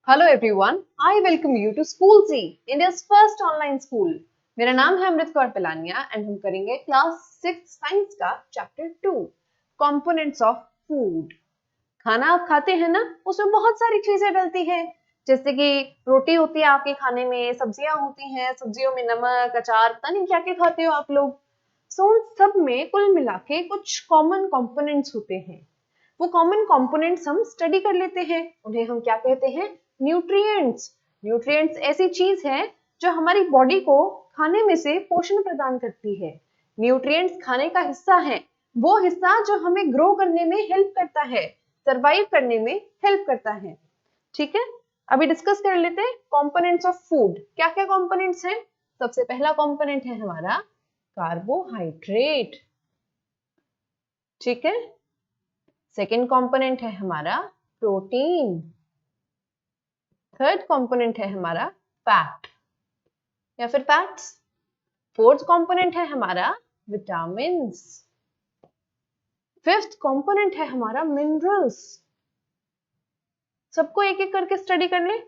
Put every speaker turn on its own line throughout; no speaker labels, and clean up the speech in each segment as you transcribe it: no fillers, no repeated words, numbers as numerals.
Hello everyone, I welcome you to School C, India's first online school. मेरा नाम है Amrit Kaur Pilania and हम करेंगे क्लास 6 साइंस का चैप्टर 2 कंपोनेंट्स ऑफ फूड। खाना आप खाते हैं ना, उसमें बहुत सारी चीजें डलती हैं, जैसे कि रोटी होती है आपके खाने में, सब्जियां होती हैं, सब्जियों में नमक अचार पता नहीं क्या क्या खाते हो आप लोग। सो उन सब में कुल मिला के कुछ कॉमन कंपोनेंट्स होते हैं। वो कॉमन कंपोनेंट्स हम स्टडी कर लेते हैं, उन्हें हम क्या कहते हैं? न्यूट्रिएंट्स। न्यूट्रिएंट्स ऐसी चीज है जो हमारी बॉडी को खाने में से पोषण प्रदान करती है। न्यूट्रिएंट्स खाने का हिस्सा है, वो हिस्सा जो हमें ग्रो करने में हेल्प करता है, सरवाइव करने में हेल्प करता है। ठीक है, अभी डिस्कस कर लेते हैं कंपोनेंट्स ऑफ फूड। क्या क्या कंपोनेंट्स हैं? सबसे पहला कंपोनेंट है हमारा कार्बोहाइड्रेट। ठीक है, सेकेंड कंपोनेंट है हमारा प्रोटीन। थर्ड कंपोनेंट है हमारा फैट या फिर फैट्स। फोर्थ कंपोनेंट है हमारा विटामिन्स। फिफ्थ कंपोनेंट है हमारा मिनरल्स। सबको एक एक करके स्टडी कर ले,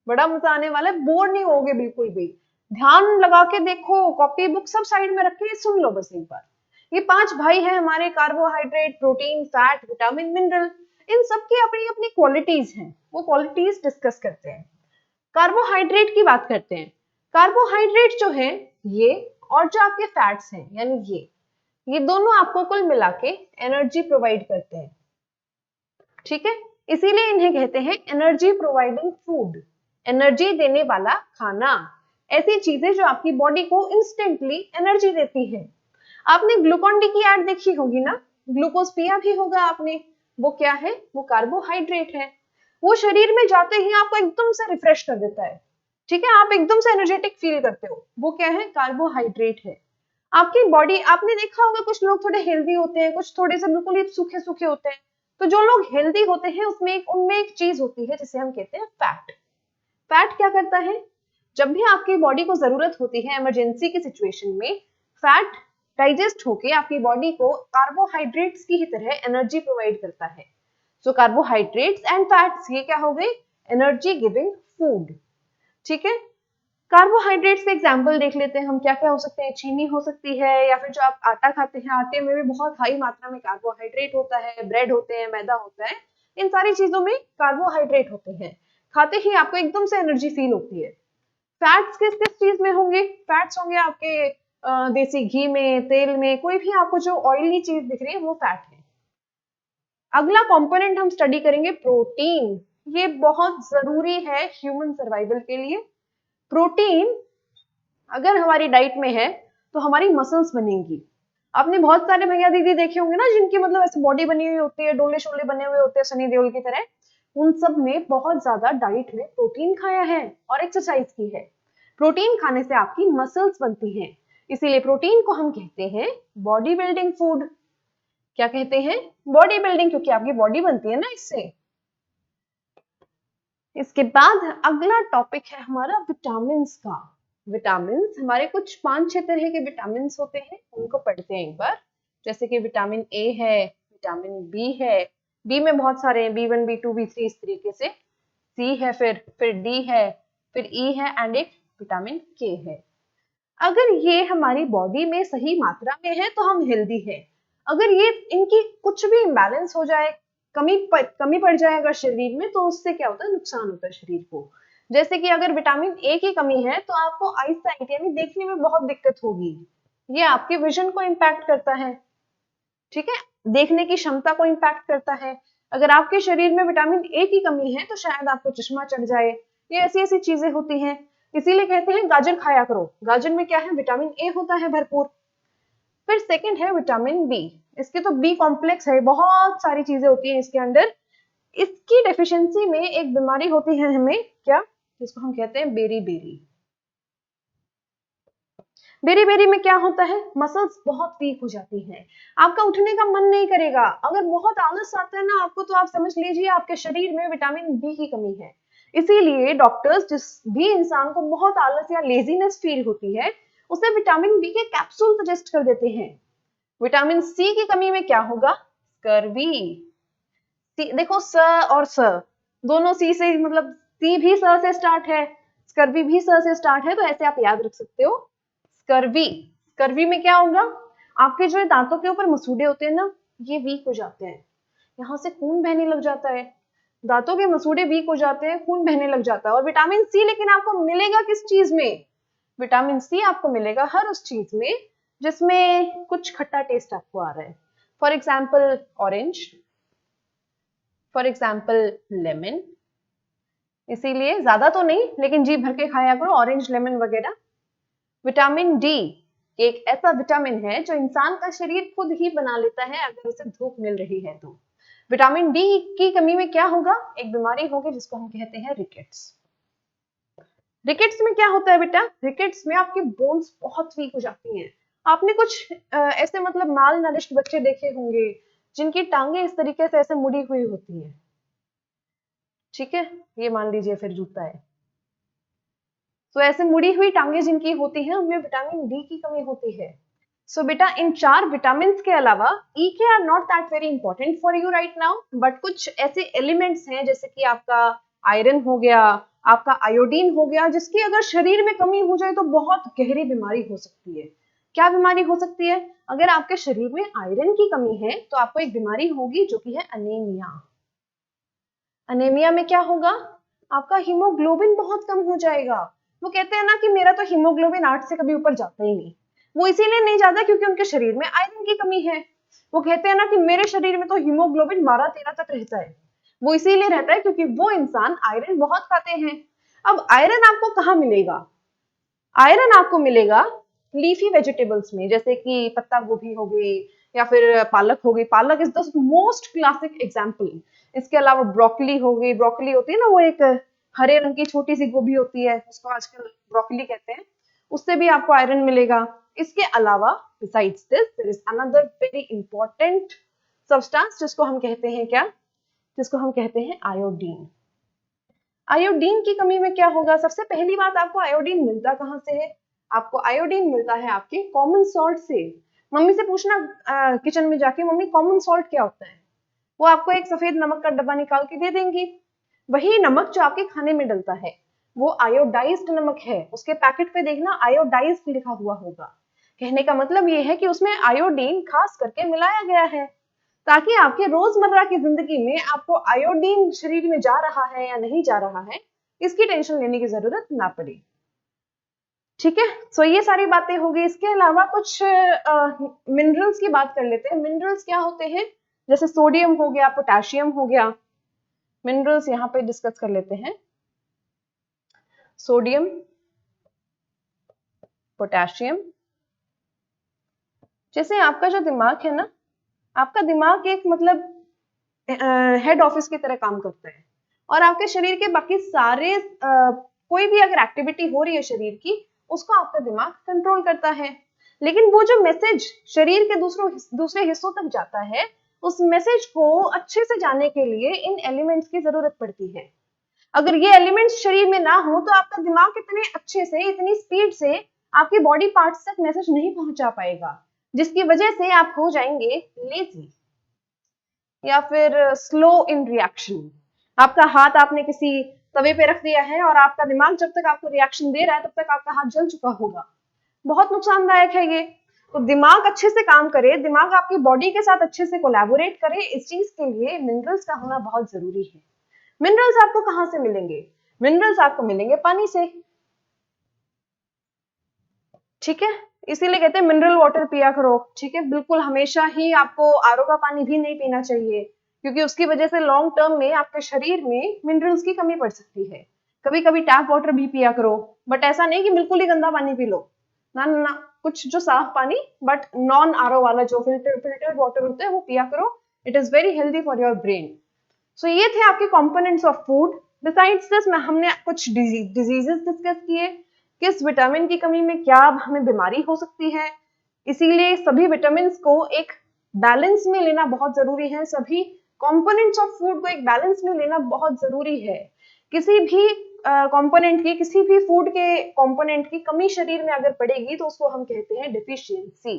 बड़ा मजा आने वाला है, बोर नहीं होगे बिल्कुल भी। ध्यान लगा के देखो, कॉपी बुक सब साइड में रखे, सुन लो बस एक बार। ये 5 भाई हैं हमारे, carbohydrate, protein, fat, vitamin, mineral. इन सब की अपनी अपनी क्वालिटीज हैं, वो क्वालिटीज डिस्कस करते हैं। कार्बोहाइड्रेट की बात करते हैं। कार्बोहाइड्रेट जो है ये, और जो आपके फैट्स हैं यानी ये दोनों आपको कुल मिला के एनर्जी प्रोवाइड करते हैं। ठीक है, इसीलिए इन्हें कहते हैं एनर्जी प्रोवाइडिंग फूड, एनर्जी देने वाला खाना। ऐसी चीजें जो आपकी बॉडी को इंस्टेंटली एनर्जी देती है। आपने ग्लूकोन डी की एड देखी होगी ना, ग्लूकोज पिया भी होगा आपने। वो क्या है? वो कार्बोहाइड्रेट है। वो शरीर में जाते ही आपको एकदम से रिफ्रेश कर देता है। ठीक है, आप एकदम से एनर्जेटिक फील करते हो। वो क्या है? कार्बोहाइड्रेट है। आपकी बॉडी, आपने देखा होगा कुछ लोग थोड़े हेल्दी होते हैं, कुछ थोड़े से बिल्कुल ही सूखे सूखे होते हैं। तो जो लोग हेल्दी होते हैं उनमें एक चीज होती है जिसे हम कहते हैं फैट। फैट क्या करता है? जब भी आपकी बॉडी को जरूरत होती है इमरजेंसी की सिचुएशन में, फैट डाइजेस्ट होके आपकी बॉडी को कार्बोहाइड्रेट्स की ही तरह एनर्जी प्रोवाइड करता है। सो कार्बोहाइड्रेट्स एंड फैट्स ये क्या हो गए? Energy giving food. ठीक है, कार्बोहाइड्रेट्स के एग्जाम्पल देख लेते हैं हम, क्या क्या हो सकते हैं। चीनी हो सकती है, या फिर जो आप आटा खाते हैं, आटे में भी बहुत हाई मात्रा में कार्बोहाइड्रेट होता है। ब्रेड होते हैं, मैदा होता है, इन सारी चीजों में कार्बोहाइड्रेट होते हैं। खाते ही आपको एकदम से एनर्जी फील होती है। फैट्स किस किस चीज में होंगे? फैट्स होंगे आपके देसी घी में, तेल में, कोई भी आपको जो ऑयली चीज दिख रही है वो फैट है। अगला कंपोनेंट हम स्टडी करेंगे प्रोटीन। ये बहुत जरूरी है ह्यूमन सर्वाइवल के लिए। प्रोटीन अगर हमारी डाइट में है तो हमारी मसल्स बनेंगी। आपने बहुत सारे भैया दीदी देखे होंगे ना, जिनकी मतलब ऐसे बॉडी बनी हुई होती है, डोले शोले बने हुए होते हैं सनी देओल की तरह। उन सब ने बहुत ज्यादा डाइट में प्रोटीन खाया है और एक्सरसाइज की है। प्रोटीन खाने से आपकी मसल्स बनती हैं, इसीलिए प्रोटीन को हम कहते हैं बॉडी बिल्डिंग फूड। क्या कहते हैं? बॉडी बिल्डिंग, क्योंकि आपकी बॉडी बनती है ना इससे। इसके बाद अगला टॉपिक है हमारा विटामिन का। विटामिन हमारे कुछ 5-6 तरह के विटामिन होते हैं, उनको पढ़ते हैं एक बार। जैसे कि विटामिन ए है, विटामिन बी है, बी में बहुत सारे हैं, B1 B2 B3 इस तरीके से। सी है, फिर डी है, फिर ई है, एंड एक विटामिन के है। अगर ये हमारी बॉडी में सही मात्रा में है तो हम हेल्दी है। अगर ये इनकी कुछ भी इम्बैलेंस हो जाए, कमी पड़ जाए अगर शरीर में, तो उससे क्या होता है? नुकसान होता है शरीर को। जैसे कि अगर विटामिन ए की कमी है तो आपको आई साइट यानी देखने में बहुत दिक्कत होगी। ये आपके विजन को इम्पैक्ट करता है। ठीक है, देखने की क्षमता को इम्पैक्ट करता है। अगर आपके शरीर में विटामिन ए की कमी है तो शायद आपको चश्मा चढ़ जाए। ये ऐसी ऐसी चीजें होती हैं, इसीलिए कहते हैं गाजर खाया करो। गाजर में क्या है? विटामिन ए होता है भरपूर। फिर सेकंड है विटामिन बी। इसके तो बी कॉम्प्लेक्स है, बहुत सारी चीजें होती हैं इसके अंदर। इसकी डेफिशिएंसी में एक बीमारी होती है हमें, क्या, जिसको हम कहते हैं बेरी बेरी। बेरी बेरी में क्या होता है? मसल्स बहुत वीक हो जाती हैं, आपका उठने का मन नहीं करेगा। अगर बहुत आलस आता है ना आपको, तो आप समझ लीजिए आपके शरीर में विटामिन बी की कमी है। इसीलिए डॉक्टर्स जिस भी इंसान को बहुत आलस या लेजीनेस फील होती है, उसे विटामिन बी के कैप्सूल सजेस्ट कर देते हैं। विटामिन सी की कमी में क्या होगा? स्कर्वी। देखो स और स दोनों सी से मतलब सी भी स से स्टार्ट है, स्कर्वी भी स से स्टार्ट है, तो ऐसे आप याद रख सकते हो। स्कर्वी, स्कर्वी में क्या होगा, आपके जो दांतों के ऊपर मसूड़े होते हैं ना, ये वीक हो जाते हैं, यहाँ से खून बहने लग जाता है, दांतों के मसूड़े वीक हो जाते हैं, खून बहने लग जाता है। और विटामिन सी लेकिन आपको मिलेगा किस चीज में, विटामिन सी आपको मिलेगा हर उस चीज में जिसमें कुछ खट्टा टेस्ट आपको आ रहा है। For example orange, for example lemon, इसीलिए ज्यादा तो नहीं लेकिन जी भर के खाया करो ऑरेंज लेमन वगैरह। विटामिन डी एक ऐसा विटामिन है जो इंसान का शरीर खुद ही बना लेता है अगर उसे धूप मिल रही है तो। विटामिन डी की कमी में क्या होगा, एक बीमारी होगी जिसको हम कहते हैं रिकेट्स। रिकेट्स में क्या होता है बेटा, रिकेट्स में आपकी बोन्स बहुत वीक हो जाती हैं। आपने कुछ ऐसे मतलब माल नरिश्ड बच्चे देखे होंगे जिनकी टांगे इस तरीके से ऐसे मुड़ी हुई होती है, ठीक है, ये मान लीजिए फिर जूता है, तो ऐसे मुड़ी हुई टांगे जिनकी होती हैं उनमें विटामिन डी की कमी होती है। सो बेटा इन 4 विटामिन के अलावा E K are not that very important for you right now, but कुछ ऐसे एलिमेंट्स हैं जैसे कि आपका आयरन हो गया, आपका आयोडीन हो गया, जिसकी अगर शरीर में कमी हो जाए तो बहुत गहरी बीमारी हो सकती है। क्या बीमारी हो सकती है, अगर आपके शरीर में आयरन की कमी है तो आपको एक बीमारी होगी जो कि है अनीमिया। अनीमिया में क्या होगा, आपका हीमोग्लोबिन बहुत कम हो जाएगा। वो कहते हैं ना कि मेरा तो हीमोग्लोबिन 8 से कभी ऊपर जाता ही नहीं, वो इसीलिए नहीं जाता क्योंकि उनके शरीर में आयरन की कमी है। वो कहते हैं ना कि मेरे शरीर में तो हीमोग्लोबिन 12-13 तक रहता है, वो इसीलिए रहता है क्योंकि वो इंसान आयरन बहुत खाते हैं। अब आयरन आपको कहाँ मिलेगा, आयरन आपको मिलेगा लीफी वेजिटेबल्स में, जैसे कि पत्ता गोभी हो गई या फिर पालक हो गई, पालक is the most classic example. इसके अलावा ब्रोकली हो गई, ब्रोकली होती है ना वो एक हरे रंग की छोटी सी गोभी होती है, उसको आजकल ब्रोकली कहते हैं, उससे भी आपको आयरन मिलेगा। इसके अलावा besides this there is another very important substance जिसको हम कहते हैं क्या, जिसको हम कहते हैं आयोडीन। आयोडीन की कमी में क्या होगा, सबसे पहली बात आपको आयोडीन मिलता कहाँ से है, आपको आयोडीन मिलता है आपके कॉमन सॉल्ट से। मम्मी से पूछना किचन में जाके, मम्मी कॉमन सॉल्ट क्या होता है, वो आपको एक सफेद नमक का डब्बा निकाल के दे देंगी। वही नमक जो आपके खाने में डलता है वो आयोडाइज्ड नमक है, उसके पैकेट पे देखना आयोडाइज्ड लिखा हुआ होगा। कहने का मतलब ये है कि उसमें आयोडीन खास करके मिलाया गया है ताकि आपके रोजमर्रा की जिंदगी में आपको आयोडीन शरीर में जा रहा है या नहीं जा रहा है इसकी टेंशन लेने की जरूरत ना पड़े, ठीक है। सो ये सारी बातें हो गई। इसके अलावा कुछ मिनरल्स की बात कर लेते हैं। मिनरल्स क्या होते हैं, जैसे सोडियम हो गया, पोटेशियम हो गया, मिनरल्स यहाँ पे डिस्कस कर लेते हैं। सोडियम, पोटेशियम, जैसे आपका जो दिमाग है ना, आपका दिमाग एक मतलब हेड ऑफिस की तरह काम करता है और आपके शरीर के बाकी सारे कोई भी अगर एक्टिविटी हो रही है शरीर की उसको आपका दिमाग कंट्रोल करता है। लेकिन वो जो मैसेज शरीर के दूसरे हिस्सों तक जाता है उस मैसेज को अच्छे से जाने के लिए इन एलिमेंट्स की जरूरत पड़ती है। अगर ये एलिमेंट्स शरीर में ना हो तो आपका दिमाग इतने अच्छे से इतनी स्पीड से आपके बॉडी पार्ट्स तक मैसेज नहीं पहुंचा पाएगा, जिसकी वजह से आप हो जाएंगे लेजी या फिर स्लो इन रिएक्शन। आपका हाथ आपने किसी तवे पे रख दिया है और आपका दिमाग जब तक आपको रिएक्शन दे रहा है तब तक आपका हाथ जल चुका होगा, बहुत नुकसानदायक है ये। तो दिमाग अच्छे से काम करे, दिमाग आपकी बॉडी के साथ अच्छे से कोलैबोरेट करे, इस चीज के लिए मिनरल्स का होना बहुत जरूरी है। मिनरल्स आपको कहाँ से मिलेंगे, मिनरल्स आपको मिलेंगे पानी से, ठीक है, इसीलिए कहते हैं मिनरल वाटर पिया करो, ठीक है। बिल्कुल हमेशा ही आपको आरओ का पानी भी नहीं पीना चाहिए क्योंकि उसकी वजह से लॉन्ग टर्म में आपके शरीर में मिनरल्स की कमी पड़ सकती है। कभी कभी टैप वाटर भी पिया करो, बट ऐसा नहीं कि बिल्कुल ही गंदा पानी पी लो, ना ना ना, कुछ जो साफ पानी बट नॉन आरओ वाला जो फिल्टर्ड वाटर होता है वो पिया करो, it is very healthy for your brain. So ये थे आपके components of food. Besides this हमने कुछ डिजीजेस डिस्कस किए, किस विटामिन की कमी में क्या हमें बीमारी हो सकती है, इसीलिए सभी विटामिन को एक बैलेंस में लेना बहुत जरूरी है, सभी कंपोनेंट्स ऑफ फूड को एक बैलेंस में लेना बहुत जरूरी है। किसी भी कंपोनेंट की, किसी भी फूड के कंपोनेंट की कमी शरीर में अगर पड़ेगी तो उसको हम कहते हैं डेफिशिएंसी।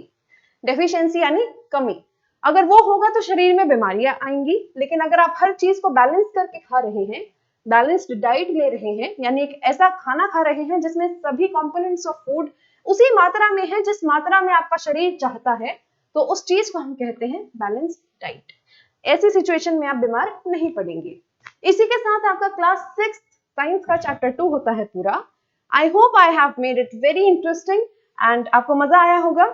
डेफिशिएंसी यानी कमी, अगर वो होगा तो शरीर में बीमारियां आएंगी। लेकिन अगर आप हर चीज को बैलेंस करके खा रहे हैं बैलेंस्ड डाइट ले रहे हैं, यानी एक ऐसा खाना खा रहे हैं जिसमें सभी कंपोनेंट्स ऑफ फूड उसी मात्रा में है जिस मात्रा में आपका शरीर चाहता है, तो उस चीज को हम कहते हैं बैलेंस्ड डाइट। ऐसी सिचुएशन में आप बीमार नहीं पड़ेंगे। इसी के साथ आपका क्लास 6 साइंस का चैप्टर 2 होता है पूरा। I hope I have made it very interesting and आपको मजा आया होगा।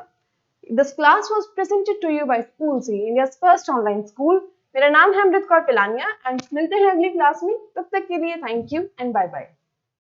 This class was presented to you by School C, India's first online school. मेरा नाम है अमृत कौर पिलानिया एंड मिलते हैं अगली क्लास में। तब तक के लिए thank you and bye bye.